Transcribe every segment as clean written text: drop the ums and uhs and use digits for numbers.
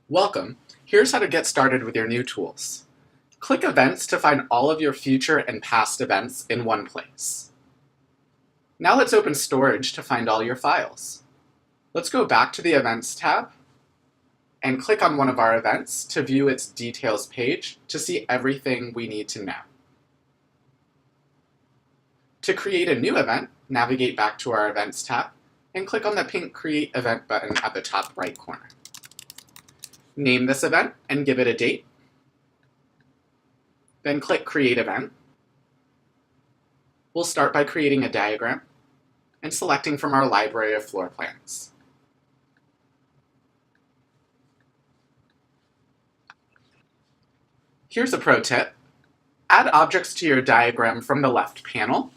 Welcome. Here's how to get started with your new tools. Click Events to find all of your future and past events in one place. Now let's open Storage to find all your files. Let's go back to the Events tab and click on one of our events to view its details page to see everything we need to know. To create a new event, navigate back to our Events tab and click on the pink Create Event button at the top right corner. Name this event and give it a date. Then click Create Event. We'll start by creating a diagram and selecting from our library of floor plans. Here's a pro tip. Add objects to your diagram from the left panel,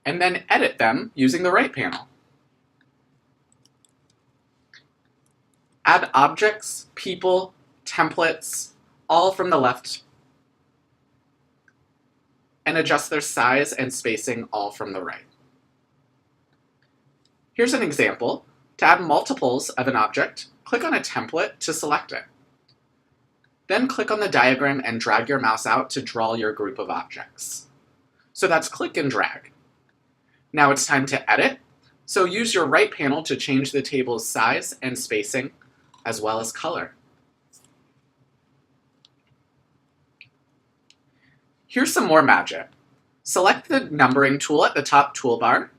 and then edit them using the right panel. Add objects, people, templates, all from the left, and adjust their size and spacing all from the right. Here's an example. To add multiples of an object, click on a template to select it. Then click on the diagram and drag your mouse out to draw your group of objects. So that's click and drag. Now it's time to edit, so use your right panel to change the table's size and spacing, as well as color. Here's some more magic. Select the numbering tool at the top toolbar,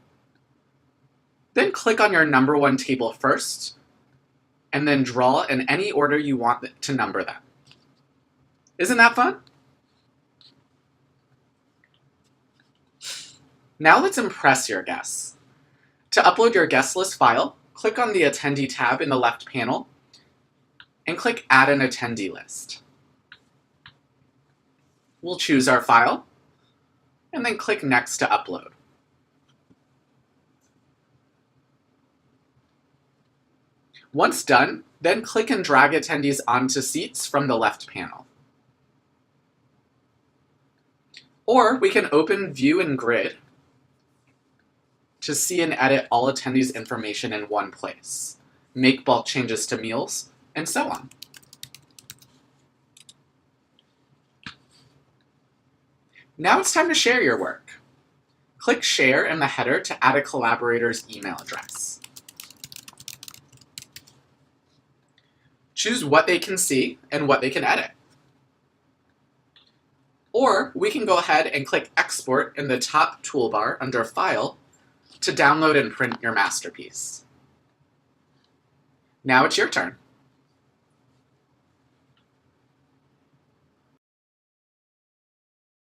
then click on your number one table first, and then draw in any order you want to number them. Isn't that fun? Now let's impress your guests. To upload your guest list file, click on the Attendee tab in the left panel and click Add an Attendee List. We'll choose our file and then click Next to upload. Once done, then click and drag attendees onto seats from the left panel. Or we can open View and Grid to see and edit all attendees' information in one place, make bulk changes to meals, and so on. Now it's time to share your work. Click Share in the header to add a collaborator's email address. Choose what they can see and what they can edit. Or we can go ahead and click Export in the top toolbar under File to download and print your masterpiece. Now it's your turn.